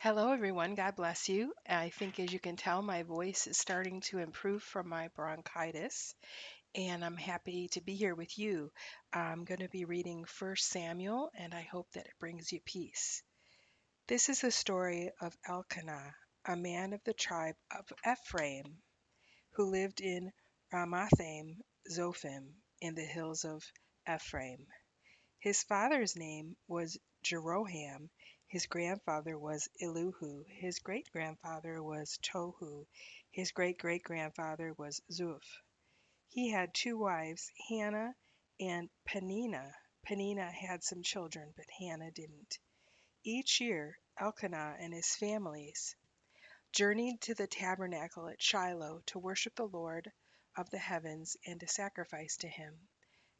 Hello, everyone. God bless you. I think, as you can tell, my voice is starting to improve from my bronchitis, and I'm happy to be here with you. I'm going to be reading 1 Samuel, and I hope that it brings you peace. This is the story of Elkanah, a man of the tribe of Ephraim, who lived in Ramathaim Zophim in the hills of Ephraim. His father's name was Jeroham, his grandfather was Elihu, his great-grandfather was Tohu, his great-great-grandfather was Zuph. He had two wives, Hannah and Peninnah. Peninnah had some children, but Hannah didn't. Each year, Elkanah and his families journeyed to the tabernacle at Shiloh to worship the Lord of the heavens and to sacrifice to him.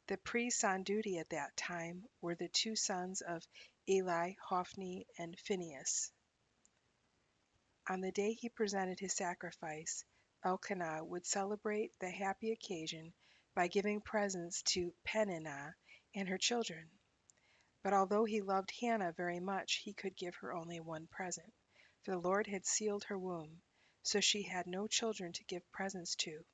The priests on duty at that time were the two sons of Eli, Hophni, and Phinehas. On the day he presented his sacrifice, Elkanah would celebrate the happy occasion by giving presents to Peninnah and her children. But although he loved Hannah very much, he could give her only one present, for the Lord had sealed her womb, so she had no children to give presents to.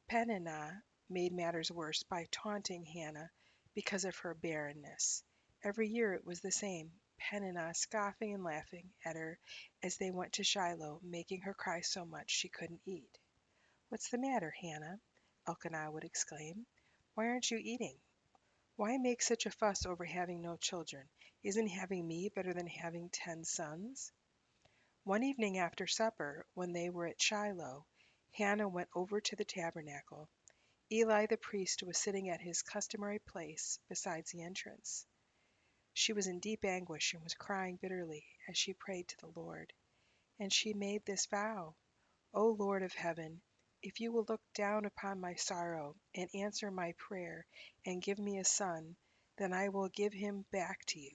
Peninnah made matters worse by taunting Hannah because of her barrenness. Every year it was the same, Peninnah scoffing and laughing at her as they went to Shiloh, making her cry so much she couldn't eat. "What's the matter, Hannah?" Elkanah would exclaim. "Why aren't you eating? Why make such a fuss over having no children? Isn't having me better than having 10 sons?" One evening after supper, when they were at Shiloh, Hannah went over to the tabernacle. Eli the priest was sitting at his customary place beside the entrance. She was in deep anguish and was crying bitterly as she prayed to the Lord. And she made this vow: "O Lord of heaven, if you will look down upon my sorrow and answer my prayer and give me a son, then I will give him back to you,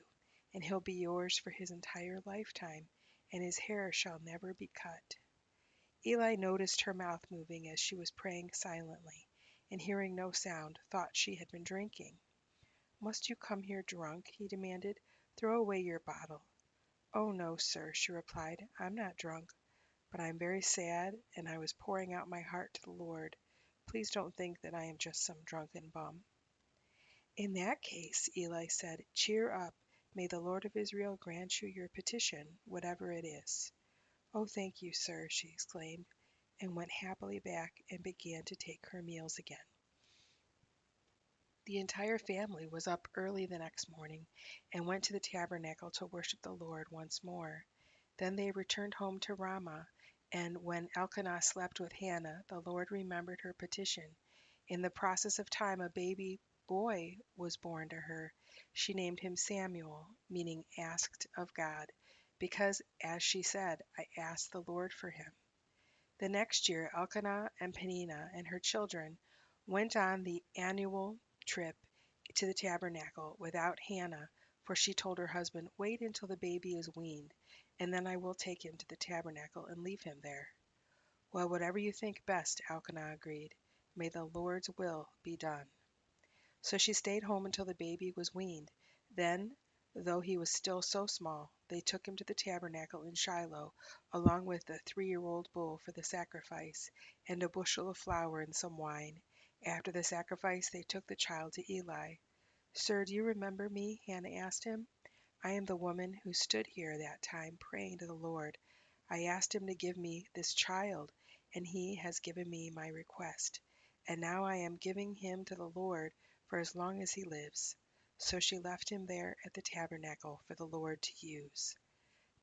and he'll be yours for his entire lifetime, and his hair shall never be cut." Eli noticed her mouth moving as she was praying silently, and hearing no sound, thought she had been drinking. "Must you come here drunk?" he demanded. "Throw away your bottle." "Oh, no, sir," she replied. "I'm not drunk, but I'm very sad, and I was pouring out my heart to the Lord. Please don't think that I am just some drunken bum." "In that case," Eli said, "cheer up. May the Lord of Israel grant you your petition, whatever it is." "Oh, thank you, sir," she exclaimed, and went happily back and began to take her meals again. The entire family was up early the next morning and went to the tabernacle to worship the Lord once more. Then they returned home to Ramah, and when Elkanah slept with Hannah, the Lord remembered her petition. In the process of time, a baby boy was born to her. She named him Samuel, meaning asked of God, because, as she said, "I asked the Lord for him." The next year, Elkanah and Peninnah and her children went on the annual trip to the tabernacle without Hannah, for she told her husband, "Wait until the baby is weaned, and then I will take him to the tabernacle and leave him there." "Well, whatever you think best," Elkanah agreed. "May the Lord's will be done." So she stayed home until the baby was weaned. Then, though he was still so small, they took him to the tabernacle in Shiloh, along with a 3-year-old bull for the sacrifice, and a bushel of flour and some wine. After the sacrifice, they took the child to Eli. "Sir, do you remember me?" Hannah asked him. "I am the woman who stood here that time praying to the Lord. I asked him to give me this child, and he has given me my request. And now I am giving him to the Lord for as long as he lives." So she left him there at the tabernacle for the Lord to use.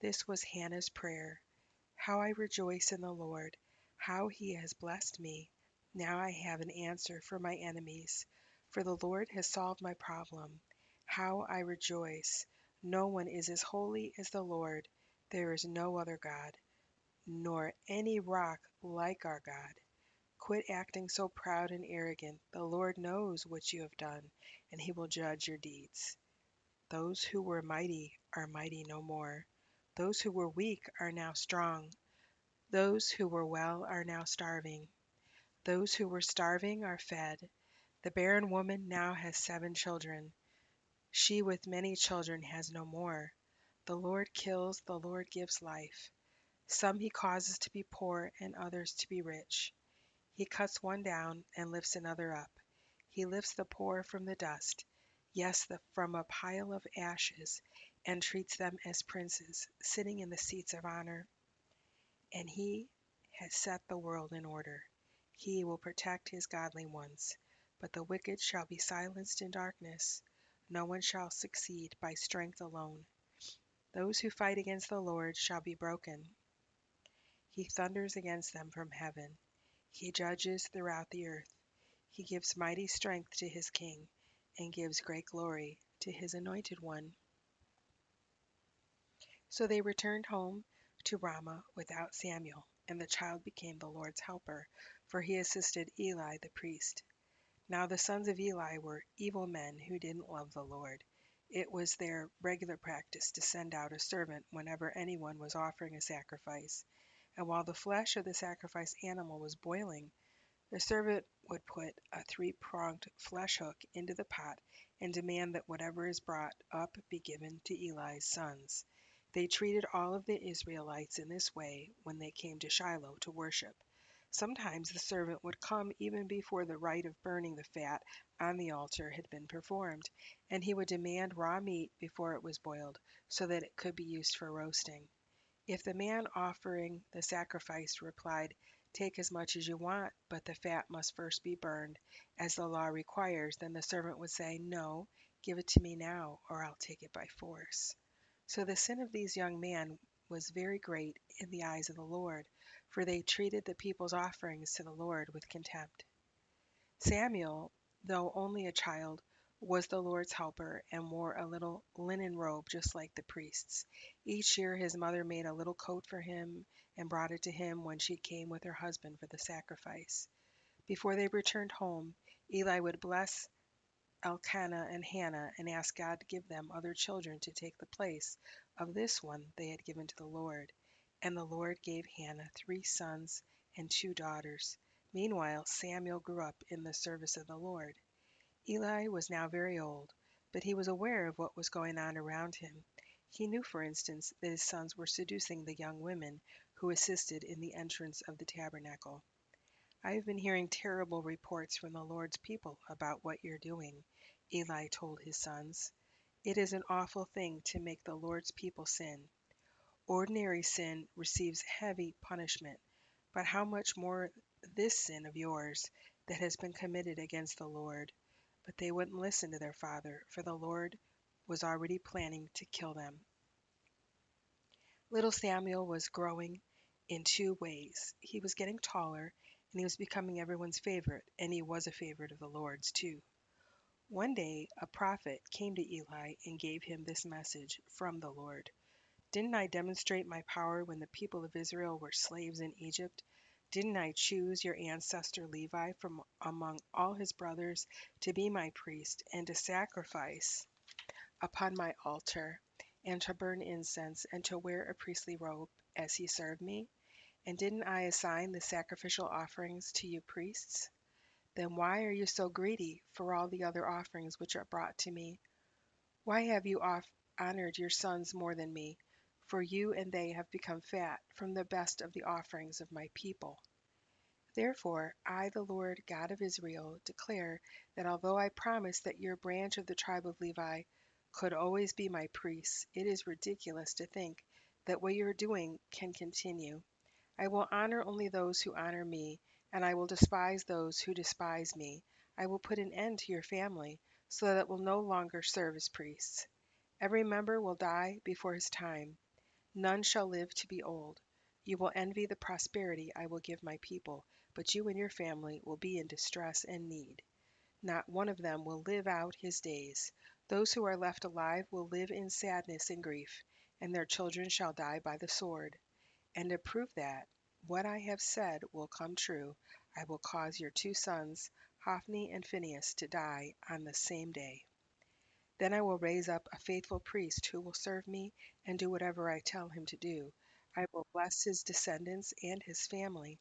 This was Hannah's prayer: "How I rejoice in the Lord! How he has blessed me! Now I have an answer for my enemies, for the Lord has solved my problem. How I rejoice! No one is as holy as the Lord. There is no other God, nor any rock like our God. Quit acting so proud and arrogant. The Lord knows what you have done, and he will judge your deeds. Those who were mighty are mighty no more. Those who were weak are now strong. Those who were well are now starving. Those who were starving are fed. The barren woman now has 7 children. She with many children has no more. The Lord kills, the Lord gives life. Some he causes to be poor and others to be rich. He cuts one down and lifts another up. He lifts the poor from the dust, yes, from a pile of ashes, and treats them as princes, sitting in the seats of honor. And he has set the world in order. He will protect his godly ones, but the wicked shall be silenced in darkness. No one shall succeed by strength alone. Those who fight against the Lord shall be broken. He thunders against them from heaven. He judges throughout the earth. He gives mighty strength to his king, and gives great glory to his anointed one. So they returned home to Ramah without Samuel, and the child became the Lord's helper, for he assisted Eli the priest. Now the sons of Eli were evil men who didn't love the Lord. It was their regular practice to send out a servant whenever anyone was offering a sacrifice, and while the flesh of the sacrificed animal was boiling, the servant would put a three-pronged flesh hook into the pot and demand that whatever is brought up be given to Eli's sons. They treated all of the Israelites in this way when they came to Shiloh to worship. Sometimes the servant would come even before the rite of burning the fat on the altar had been performed, and he would demand raw meat before it was boiled, so that it could be used for roasting. If the man offering the sacrifice replied, "Take as much as you want, but the fat must first be burned, as the law requires," then the servant would say, "No, give it to me now, or I'll take it by force." So the sin of these young men was very great in the eyes of the Lord, for they treated the people's offerings to the Lord with contempt. Samuel, though only a child, was the Lord's helper and wore a little linen robe just like the priests. Each year his mother made a little coat for him and brought it to him when she came with her husband for the sacrifice. Before they returned home, Eli would bless Elkanah and Hannah and ask God to give them other children to take the place of this one they had given to the Lord. And the Lord gave Hannah 3 sons and 2 daughters. Meanwhile, Samuel grew up in the service of the Lord. Eli was now very old, but he was aware of what was going on around him. He knew, for instance, that his sons were seducing the young women who assisted in the entrance of the tabernacle. "I have been hearing terrible reports from the Lord's people about what you're doing," Eli told his sons. "It is an awful thing to make the Lord's people sin. Ordinary sin receives heavy punishment, but how much more this sin of yours that has been committed against the Lord?" But they wouldn't listen to their father, for the Lord was already planning to kill them. Little Samuel was growing in 2 ways. He was getting taller, and he was becoming everyone's favorite, and he was a favorite of the Lord's too. One day a prophet came to Eli and gave him this message from the Lord. "Didn't I demonstrate my power when the people of Israel were slaves in Egypt? Didn't I choose your ancestor Levi from among all his brothers to be my priest and to sacrifice upon my altar and to burn incense and to wear a priestly robe as he served me? And didn't I assign the sacrificial offerings to you priests? Then why are you so greedy for all the other offerings which are brought to me? Why have you honored your sons more than me? For you and they have become fat from the best of the offerings of my people. Therefore, I, the Lord God of Israel, declare that although I promised that your branch of the tribe of Levi could always be my priests, it is ridiculous to think that what you are doing can continue. I will honor only those who honor me, and I will despise those who despise me. I will put an end to your family, so that it will no longer serve as priests. Every member will die before his time. None shall live to be old. You will envy the prosperity I will give my people, but you and your family will be in distress and need. Not one of them will live out his days. Those who are left alive will live in sadness and grief, and their children shall die by the sword. And to prove that what I have said will come true, I will cause your 2 sons, Hophni and Phinehas, to die on the same day. Then I will raise up a faithful priest who will serve me and do whatever I tell him to do. I will bless his descendants, and his family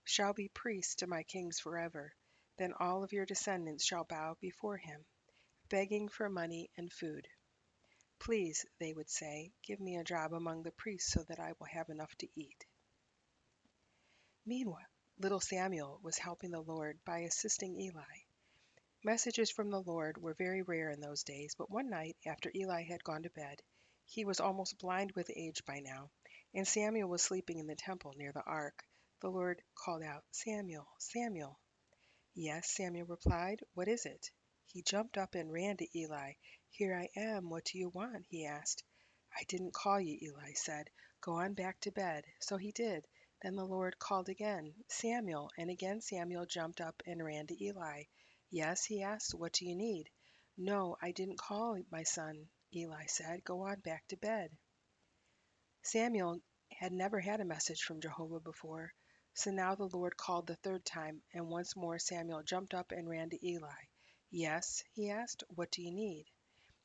shall be priests to my kings forever. Then all of your descendants shall bow before him, begging for money and food. Please, they would say, give me a job among the priests so that I will have enough to eat. Meanwhile, little Samuel was helping the Lord by assisting Eli. Messages from the Lord were very rare in those days, but one night, after Eli had gone to bed, he was almost blind with age by now, and Samuel was sleeping in the temple near the ark. The Lord called out, Samuel, Samuel. Yes, Samuel replied. What is it? He jumped up and ran to Eli. Here I am. What do you want? He asked. I didn't call you, Eli said. Go on back to bed. So he did. Then the Lord called again, Samuel, and again Samuel jumped up and ran to Eli. Yes, he asked, what do you need? No, I didn't call, my son, Eli said. Go on back to bed. Samuel had never had a message from Jehovah before, so now the Lord called the third time, and once more Samuel jumped up and ran to Eli. Yes, he asked, what do you need?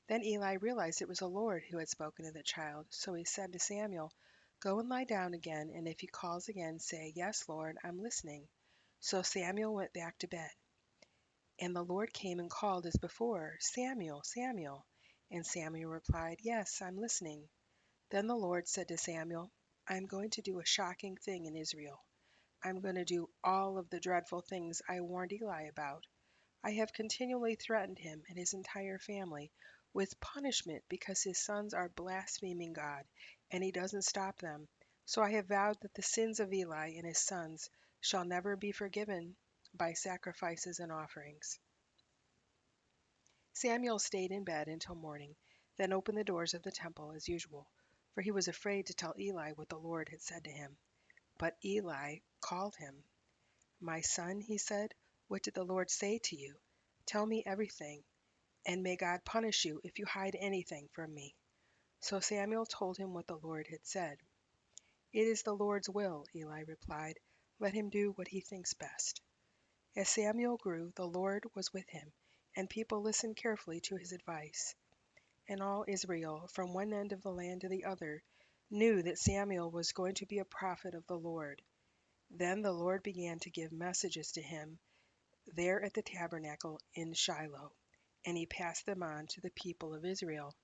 Then Eli realized it was the Lord who had spoken to the child, so he said to Samuel, Go and lie down again, and if he calls again, say, Yes, Lord, I'm listening. So Samuel went back to bed. And the Lord came and called as before, Samuel, Samuel. And Samuel replied, Yes, I'm listening. Then the Lord said to Samuel, I'm going to do a shocking thing in Israel. I'm going to do all of the dreadful things I warned Eli about. I have continually threatened him and his entire family with punishment because his sons are blaspheming God, and he doesn't stop them. So I have vowed that the sins of Eli and his sons shall never be forgiven by sacrifices and offerings. Samuel stayed in bed until morning, then opened the doors of the temple as usual, for he was afraid to tell Eli what the Lord had said to him. But Eli called him. My son, he said, what did the Lord say to you? Tell me everything, and may God punish you if you hide anything from me. So Samuel told him what the Lord had said. It is the Lord's will, Eli replied. Let him do what he thinks best. As Samuel grew, the Lord was with him, and people listened carefully to his advice. And all Israel, from one end of the land to the other, knew that Samuel was going to be a prophet of the Lord. Then the Lord began to give messages to him there at the tabernacle in Shiloh, and he passed them on to the people of Israel.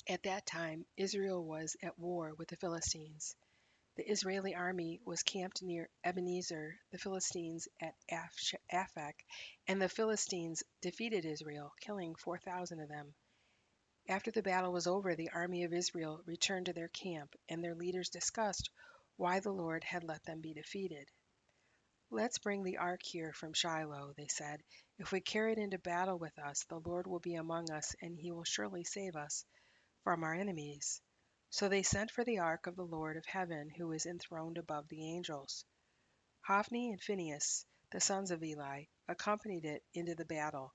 At that time, Israel was at war with the Philistines. The Israeli army was camped near Ebenezer, the Philistines at Aphek, and the Philistines defeated Israel, killing 4,000 of them. After the battle was over, the army of Israel returned to their camp, and their leaders discussed why the Lord had let them be defeated. Let's bring the ark here from Shiloh, they said. If we carry it into battle with us, the Lord will be among us, and he will surely save us from our enemies. So they sent for the ark of the Lord of heaven, who is enthroned above the angels. Hophni and Phinehas, the sons of Eli, accompanied it into the battle.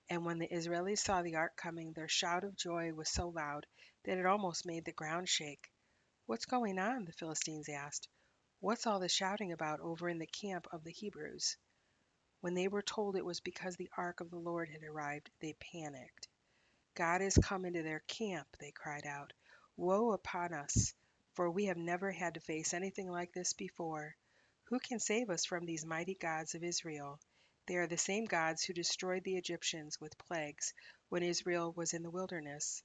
And when the Israelis saw the ark coming, their shout of joy was so loud that it almost made the ground shake. What's going on? The Philistines asked. What's all the shouting about over in the camp of the Hebrews? When they were told it was because the ark of the Lord had arrived, they panicked. God has come into their camp, they cried out. Woe upon us, for we have never had to face anything like this before. Who can save us from these mighty gods of Israel? They are the same gods who destroyed the Egyptians with plagues when Israel was in the wilderness.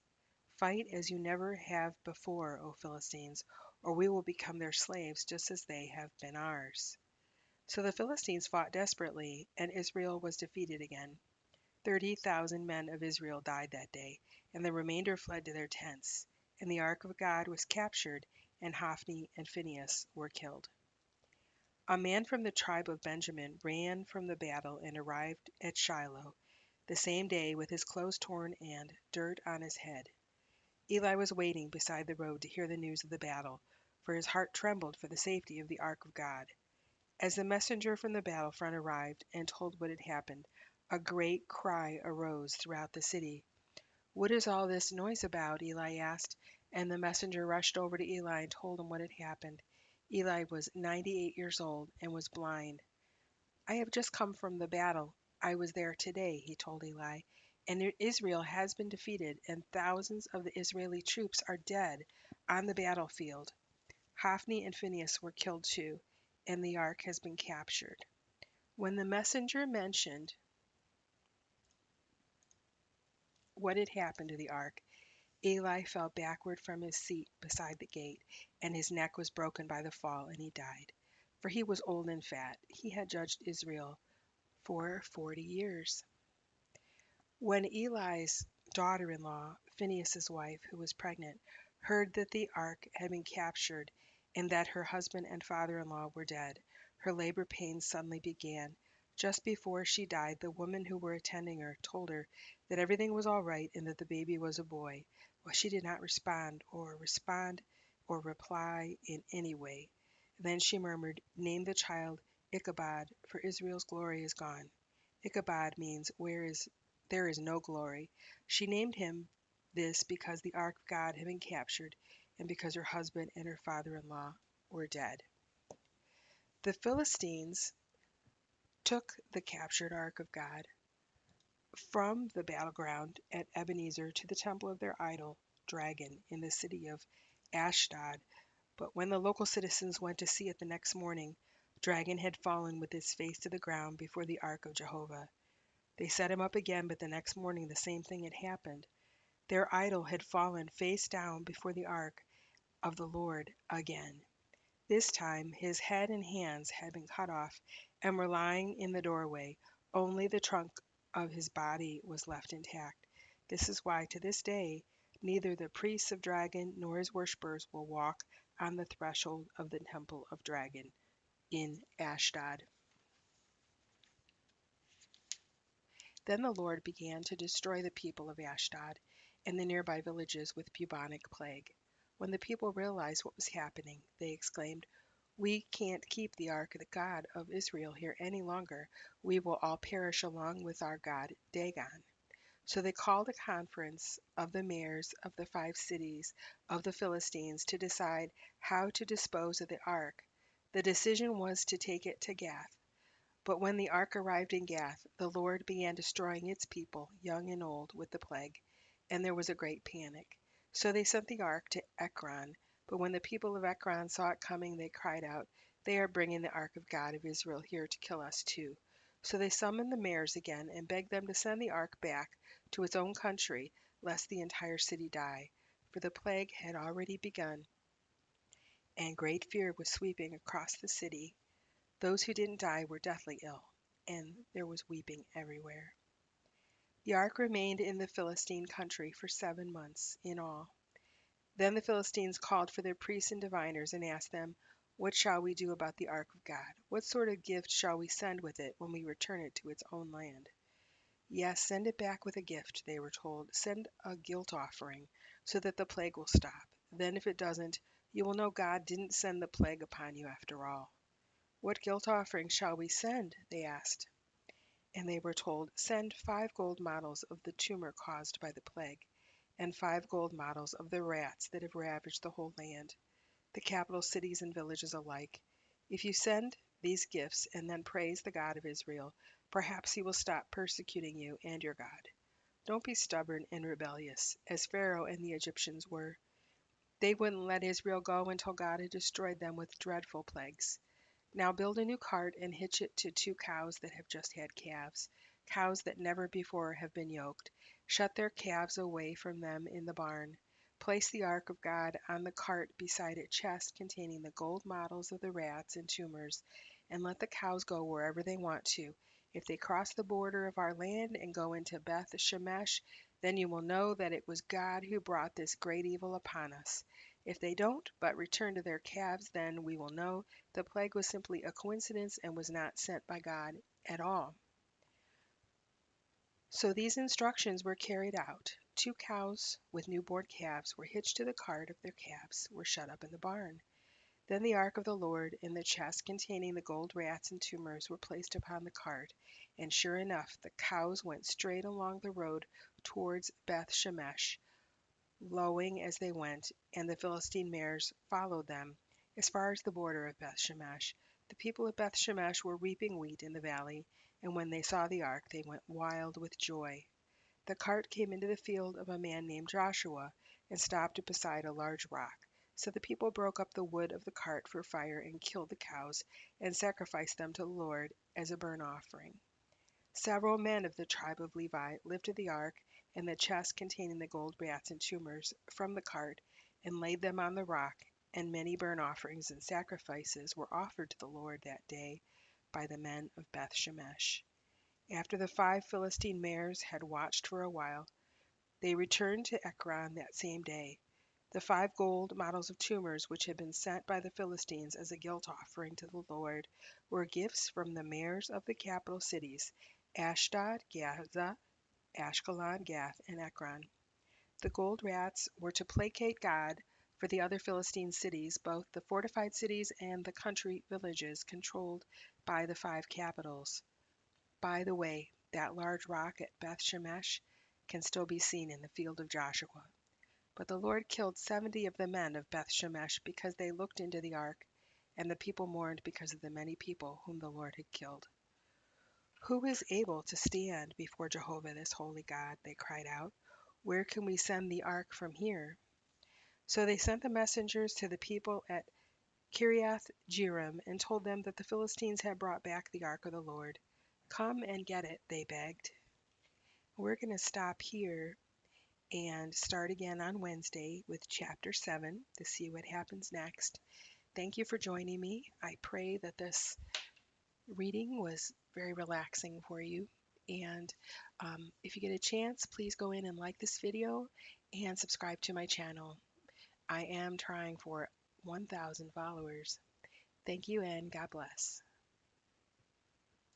Fight as you never have before, O Philistines, or we will become their slaves just as they have been ours. So the Philistines fought desperately, and Israel was defeated again. 30,000 men of Israel died that day, and the remainder fled to their tents. And the ark of God was captured, and Hophni and Phinehas were killed. A man from the tribe of Benjamin ran from the battle and arrived at Shiloh the same day with his clothes torn and dirt on his head. Eli was waiting beside the road to hear the news of the battle, for his heart trembled for the safety of the ark of God. As the messenger from the battlefront arrived and told what had happened, a great cry arose throughout the city. What is all this noise about? Eli asked, and the messenger rushed over to Eli and told him what had happened. Eli was 98 years old and was blind. I have just come from the battle. I was there today, he told Eli, and Israel has been defeated, and thousands of the Israeli troops are dead on the battlefield. Hophni and Phinehas were killed too, and the ark has been captured. what had happened to the ark. Eli fell backward from his seat beside the gate, and his neck was broken by the fall, and he died. For he was old and fat. He had judged Israel for 40 years. When Eli's daughter-in-law, Phinehas's wife, who was pregnant, heard that the ark had been captured and that her husband and father-in-law were dead, her labor pains suddenly began. Just before she died, the women who were attending her told her that everything was all right and that the baby was a boy. Well, she did not respond or reply in any way. Then she murmured, "Name the child Ichabod, for Israel's glory is gone." Ichabod means there is no glory. She named him this because the ark of God had been captured and because her husband and her father-in-law were dead. The Philistines took the captured ark of God from the battleground at Ebenezer to the temple of their idol, Dragon, in the city of Ashdod. But when the local citizens went to see it the next morning, Dragon had fallen with his face to the ground before the ark of Jehovah. They set him up again, but the next morning the same thing had happened. Their idol had fallen face down before the ark of the Lord again. This time his head and hands had been cut off and were lying in the doorway. Only the trunk of his body was left intact. This is why, to this day, neither the priests of Dragon nor his worshippers will walk on the threshold of the temple of Dragon in Ashdod. Then the Lord began to destroy the people of Ashdod and the nearby villages with bubonic plague. When the people realized what was happening, they exclaimed, "We can't keep the ark of the God of Israel here any longer. We will all perish along with our god Dagon." So they called a conference of the mayors of the 5 cities of the Philistines to decide how to dispose of the ark. The decision was to take it to Gath. But when the ark arrived in Gath, the Lord began destroying its people, young and old, with the plague, and there was a great panic. So they sent the ark to Ekron. But when the people of Ekron saw it coming, they cried out, "They are bringing the ark of God of Israel here to kill us too." So they summoned the mayors again and begged them to send the ark back to its own country, lest the entire city die. For the plague had already begun, and great fear was sweeping across the city. Those who didn't die were deathly ill, and there was weeping everywhere. The ark remained in the Philistine country for 7 months in all. Then the Philistines called for their priests and diviners and asked them, "What shall we do about the ark of God? What sort of gift shall we send with it when we return it to its own land?" "Yes, send it back with a gift," they were told. "Send a guilt offering, so that the plague will stop. Then if it doesn't, you will know God didn't send the plague upon you after all." "What guilt offering shall we send?" they asked. And they were told, "Send 5 gold models of the tumor caused by the plague, and 5 gold models of the rats that have ravaged the whole land, the capital cities and villages alike. If you send these gifts and then praise the God of Israel, perhaps he will stop persecuting you and your God. Don't be stubborn and rebellious, as Pharaoh and the Egyptians were. They wouldn't let Israel go until God had destroyed them with dreadful plagues. Now build a new cart and hitch it to 2 cows that have just had calves, cows that never before have been yoked. Shut their calves away from them in the barn. Place the ark of God on the cart beside a chest containing the gold models of the rats and tumors, and let the cows go wherever they want to. If they cross the border of our land and go into Beth Shemesh, then you will know that it was God who brought this great evil upon us. If they don't, but return to their calves, then we will know the plague was simply a coincidence and was not sent by God at all." So these instructions were carried out. 2 cows with newborn calves were hitched to the cart of their calves, were shut up in the barn. Then the ark of the Lord and the chest containing the gold rats and tumors were placed upon the cart, and sure enough, the cows went straight along the road towards Beth Shemesh, lowing as they went, and the Philistine mares followed them as far as the border of Beth Shemesh. The people of Beth Shemesh were reaping wheat in the valley, and when they saw the ark, they went wild with joy. The cart came into the field of a man named Joshua and stopped beside a large rock. So the people broke up the wood of the cart for fire and killed the cows and sacrificed them to the Lord as a burnt offering. Several men of the tribe of Levi lifted the ark and the chest containing the gold bats and tumors from the cart, and laid them on the rock. And many burnt offerings and sacrifices were offered to the Lord that day by the men of Beth Shemesh. After the 5 Philistine mares had watched for a while, they returned to Ekron that same day. The 5 gold models of tumors which had been sent by the Philistines as a guilt offering to the Lord were gifts from the mayors of the capital cities, Ashdod, Gaza, Ashkelon, Gath, and Ekron. The gold rats were to placate God for the other Philistine cities, both the fortified cities and the country villages controlled by the 5 capitals. By the way, that large rock at Beth Shemesh can still be seen in the field of Joshua. But the Lord killed 70 of the men of Beth Shemesh because they looked into the ark, and the people mourned because of the many people whom the Lord had killed. Who is able to stand before Jehovah this holy God? They cried out. Where can we send the ark from here? So they sent the messengers to the people at Kiriath Jearim and told them that the Philistines had brought back the ark of the Lord. Come and get it, they begged. We're going to stop here and start again on Wednesday with chapter 7 to see what happens next. Thank you for joining me. I pray that this reading was very relaxing for you. And if you get a chance, please go in and like this video and subscribe to my channel. I am trying for 1,000 followers. Thank you and God bless.